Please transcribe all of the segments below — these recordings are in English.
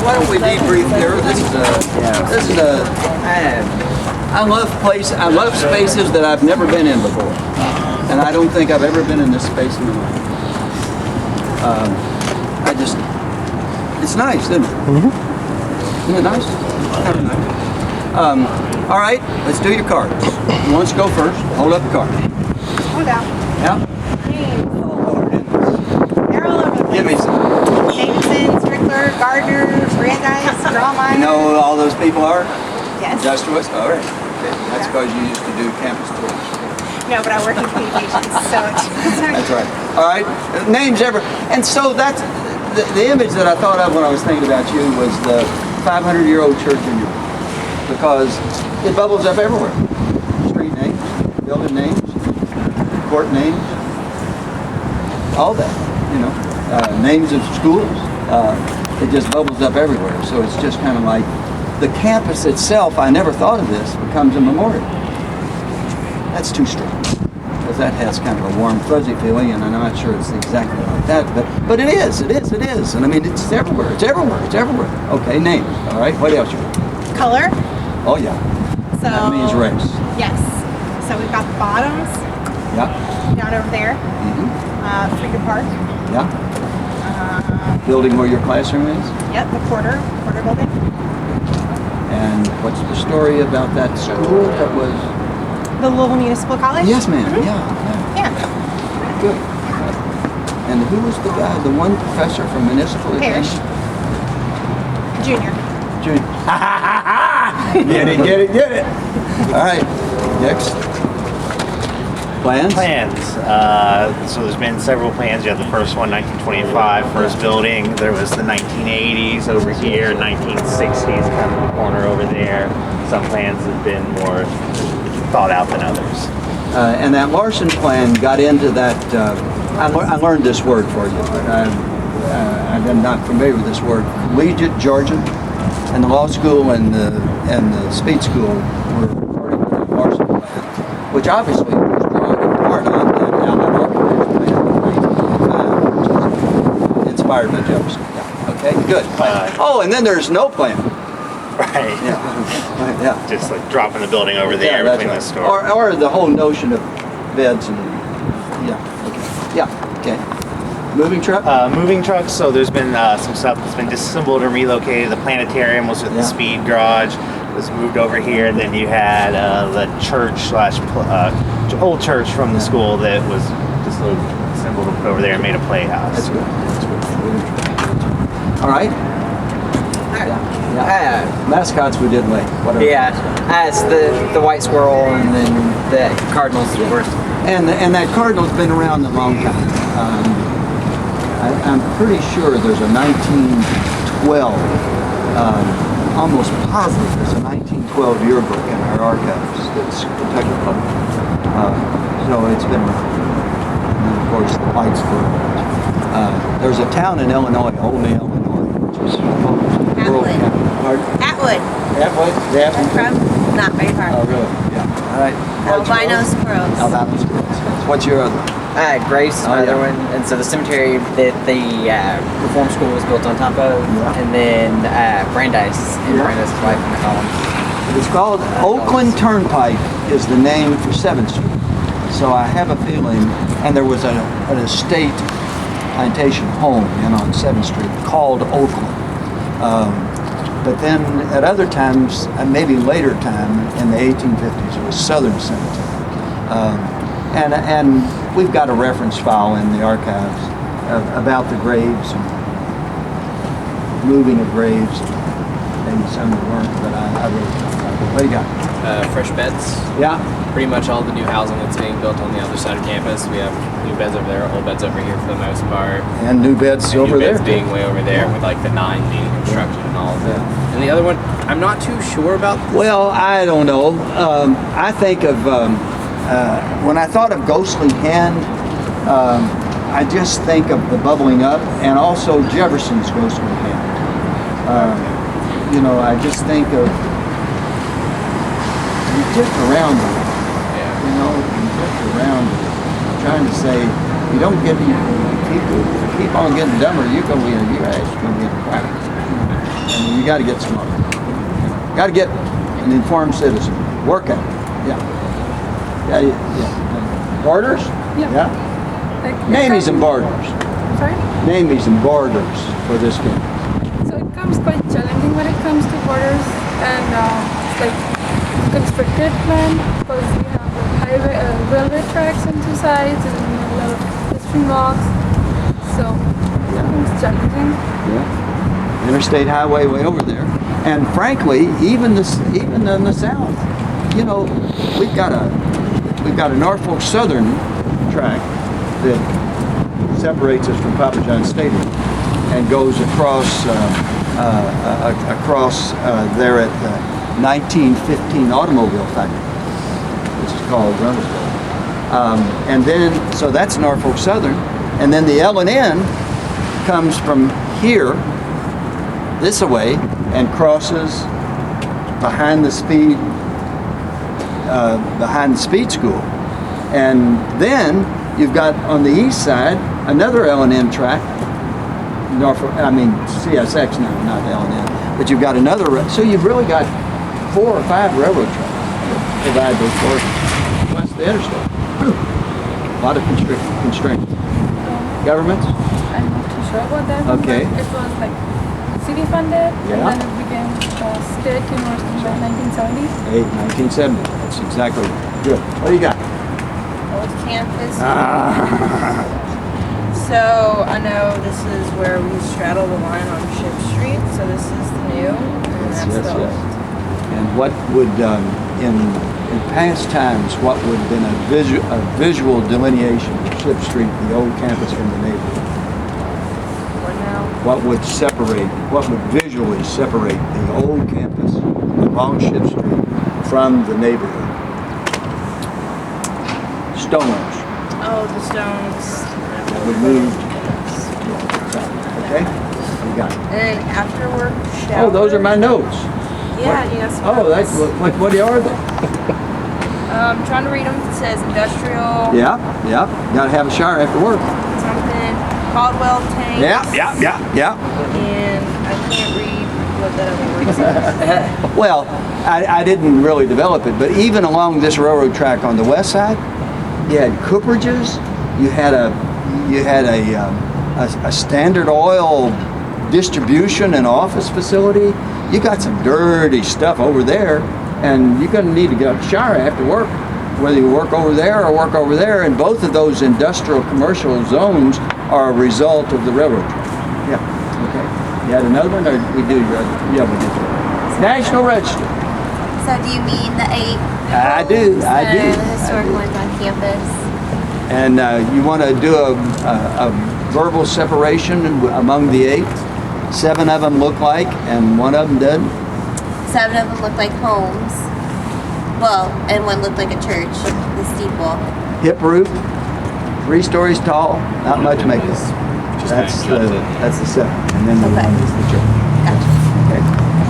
why don't we debrief here? I love spaces that I've never been in before, and I don't think I've ever been in this space in my life. It's nice, isn't it? Mm-hmm. Isn't it nice? Very nice. All right, let's do your cards. Who wants to go first? Hold up the card. Hold down. Yeah. They're all over the place. Give me some. Davidson, Strickler, Gardner, Brandeis, Drawmeyer. You know who all those people are? Yes. Just to us? All right. Okay. That's because you used to do campus tours. No, but I work in communications, so That's right. All right. Names ever. And so that's the image that I thought of when I was thinking about you was the 500-year-old church in Europe, because it bubbles up everywhere. Street names, building names, court names, all that. You know, names of schools. It just bubbles up everywhere. So it's just kind of like the campus itself. I never thought of this. Becomes a memorial. That's too strong, because that has kind of a warm, fuzzy feeling, and I'm not sure it's exactly like that, but it is, and I mean, it's everywhere, Okay, names, all right, what else you got? color. Oh yeah, So that means race. Yes. So we've got the bottoms Yeah, down over there. Freedom Park. yeah. Building where your classroom is? Yep, the Porter building. And what's the story about that school that was? The Louisville Municipal College. Yes, ma'am, Yeah. Good. And who was the guy, the one professor from municipal Parrish. Junior. Get it. All right, next. Plans? So there's been several plans. You have the first one, 1925, first building. There was the 1980s over here, 1960s, kind of the corner over there. Some plans have been more thought out than others. And that Larson plan got into that. I learned this word for you, but I'm not familiar with this word. Collegiate jargon, and the law school and the speech school were part of the Larson plan, which obviously was drawn in part on the Allied Architects plan of 1925, which was inspired by Jefferson. Yeah. Okay, good. Oh, and then there's no plan. Right. Yeah. Just like dropping the building over there between the store. Or the whole notion of beds and okay. Moving truck? Moving trucks, so there's been some stuff that's been disassembled and relocated. The planetarium was with the speed garage, was moved over here. Then you had the church old church from the school that was disassembled over there and made a playhouse. That's good. All right. Mascots we did late. Whatever. It's the white squirrel and then the cardinals, of course. And that cardinal's been around a long time. I'm pretty sure there's a 1912, almost positive there's a 1912 yearbook in our archives that's Kentucky Public. So it's been around. And then of course the white squirrel. There's a town in Illinois, Olney, Illinois, which was rural county. Atwood. Atwood? That's from not very far. Oh, really? Yeah. All right. Albino squirrels. Albino squirrels. What's your other? Grace, my other one, and so the cemetery that the Reform School was built on top of, and then Brandeis and Brandeis' wife in the column. It's called Oakland Turnpike is the name for 7th Street. So I have a feeling, and there was an estate plantation home in on 7th Street called Oakland. But then at other times, maybe later time in the 1850s, it was Southern Cemetery. And we've got a reference file in the archives about the graves and moving of graves. Maybe some weren't, but I really don't know. What do you got? Fresh beds. Yeah. Pretty much all the new housing that's being built on the other side of campus. We have new beds over there, old beds over here for the most part. And new beds over new there. beds being way over there with like the 9 being constructed and all of that. And the other one, I'm not too sure about. Well, I don't know. I think of, when I thought of Ghostly Hand, I just think of the bubbling up and also Jefferson's Ghostly Hand. I just think of, you drift around it. You drift around it. I'm trying to say, you don't keep on getting dumber, you're actually going to get cracked. And you got to get smart. Got to get an informed citizen. Work at it. Yeah. Yeah. Borders? Yeah. Name me some borders. Sorry? Name me some borders for this game. So it comes quite challenging when it comes to borders, and it's like constructed land because we have highway, railway tracks on two sides and we have a lot of pedestrian walks. So it's challenging. Yeah. Interstate highway way over there. And frankly, even in the south, you know, we've got a Norfolk Southern track that separates us from Papa John's Stadium and goes across there at the 1915 automobile factory, which is called Runnelsville. And then, so that's Norfolk Southern. And then the L&N comes from here, this way, and crosses behind the speed school. And then you've got on the east side another L&N track, CSX now, not L&N, but you've got another, so you've really got 4 or 5 railroad tracks that provide those corridors, plus the interstate. A lot of constraints. Governments? I'm not too sure about that. Okay. But it was like city funded, Yeah. and then it became state university by 1970. 1970. That's exactly good. What do you got? Old campus. Ah. So I know this is where we straddle the line on Ship Street. So this is the new, and that's the old. And what would, in past times, what would have been a visual delineation of Ship Street, the old campus from the neighborhood? What now? What would visually separate the old campus along Ship Street from the neighborhood? Stones Oh, the stones. that would move. Okay? What you got? And then after work shower. Oh, those are my notes. Yeah, you got some Oh, that's notes. what are they? I'm trying to read them. It says industrial. Yeah. Got to have a shower after work. Something. Caldwell tank. Yeah. And I can't read what that other word is. Well, I didn't really develop it, but even along this railroad track on the west side, you had cooperages. You had a Standard Oil distribution and office facility. You got some dirty stuff over there, and you're going to need to get a shower after work, whether you work over there or work over there. And both of those industrial commercial zones are a result of the railroad track. Yeah. Okay. You had another one, or we do? Yeah, we did. National Register. So do you mean the 8? I do. The historic ones on campus. And you want to do a verbal separation among the 8? 7 of them look like, and 1 of them doesn't. 7 of them look like homes. Well, and 1 looked like a church, the steeple. Hip roof, 3 stories tall, not much makeup. That's the 7, and then the Okay. 1 is the church. Gotcha. Okay.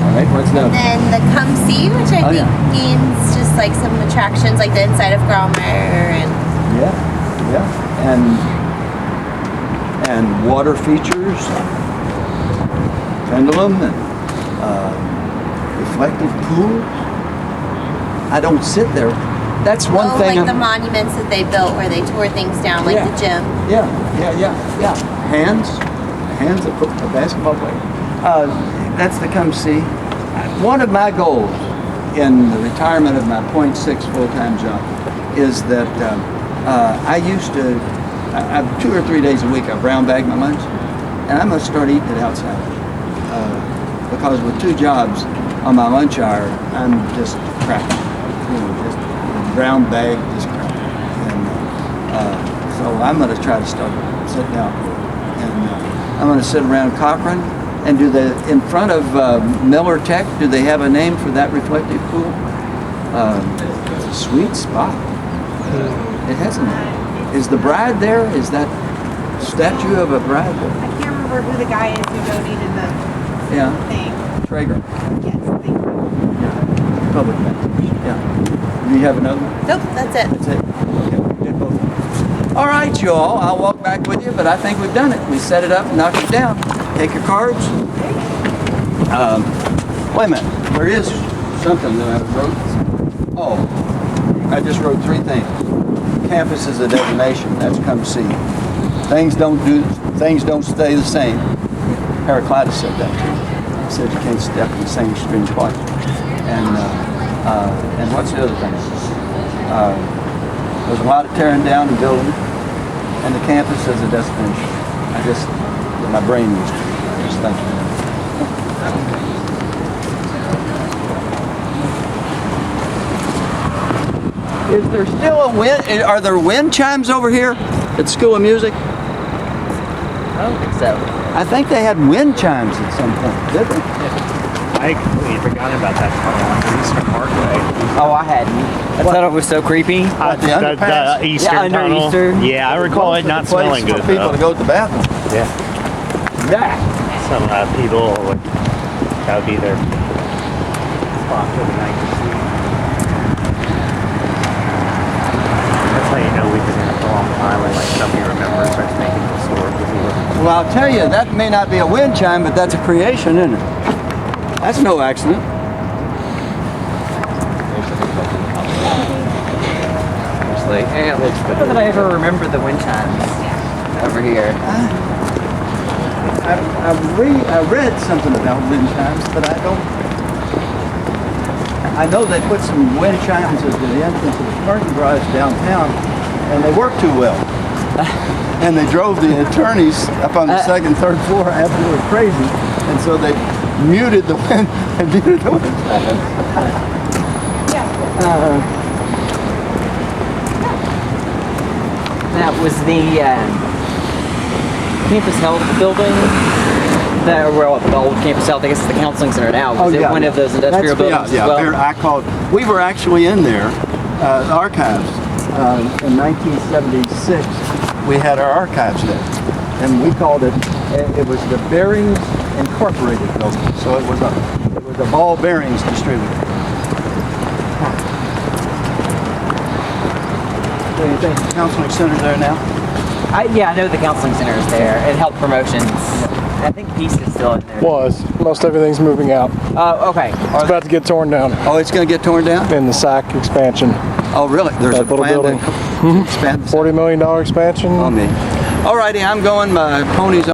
All right. What's And next? then the come see, which I Oh, think yeah. means just like some attractions, like the inside of Grommer and Yeah. And water features, pendulum, and reflective pools. I don't sit there. That's one thing. like the monuments that they built where they tore things down, like the gym. Yeah. Hands a basketball player. That's the come see. One of my goals in the retirement of my .6 full-time job is that I used to, 2 or 3 days a week, I brown bag my lunch, and I'm gonna start eating it outside. Because with 2 jobs on my lunch hour, I'm just crapping. Just brown bag, just crap. And so I'm going to try to start sitting out here. And I'm going to sit around Cochrane. And in front of Miller Tech, do they have a name for that reflective pool? It's a sweet spot. It has a name. Is the bride there? Is that statue of a bride there? I can't remember who the guy is who donated the Yeah, thing. Traeger. Yes, thank you. Public benefit. Yeah. Do you have another one? Nope, that's it. That's it. Okay, we did both. All right, you all. I'll walk back with you, but I think we've done it. We set it up, knocked it down. Take your cards. Wait a minute, there is something that I wrote. Oh, I just wrote 3 things. Campus is a destination. That's come see. Things don't stay the same. Heraclitus said that too. He said you can't step in the same stream twice. And what's the other thing? There's a lot of tearing down and building, and the campus is a destination. My brain was just thinking. Is there still a wind? Are there wind chimes over here at School of Music? I don't think so. I think they had wind chimes at some point, did they? I completely forgot about that tunnel on Eastern Parkway. Oh, I hadn't. I thought it was so creepy. The underpass? The Eastern under tunnel. Eastern. Yeah, I recall it not smelling good. For people though. to go to the bathroom. Yeah. Yeah. Some people that would be their spot for the night to sleep. That's how you know we've been in it for a long time and like somebody remembers starts making the store. Well, I'll tell you, that may not be a wind chime, but that's a creation, isn't it? That's no accident. How did I ever remember the wind chimes over here? I read something about wind chimes, but I don't. I know they put some wind chimes at the entrance of the parking garage downtown, and they worked too well. And they drove the attorneys up on the second, third floor absolutely crazy, and so they muted the wind and muted the wind chimes. That was the campus health building. The old campus health, I guess it's the counseling center now. Was it one of those industrial buildings as well? We were actually in there, the archives, in 1976. We had our archives there, and we called it was the Bearings Incorporated building. So it was a ball bearings distributor. So you think the counseling center's there now? Yeah, I know the counseling center is there, and health promotions. I think Peace is still in there. Most everything's moving out. Okay. It's about to get torn down Oh, it's going to get torn down? in the SAC expansion. Oh, really? There's That a little plan building. to expand the $40 million expansion. on me. All righty, I'm going. My pony's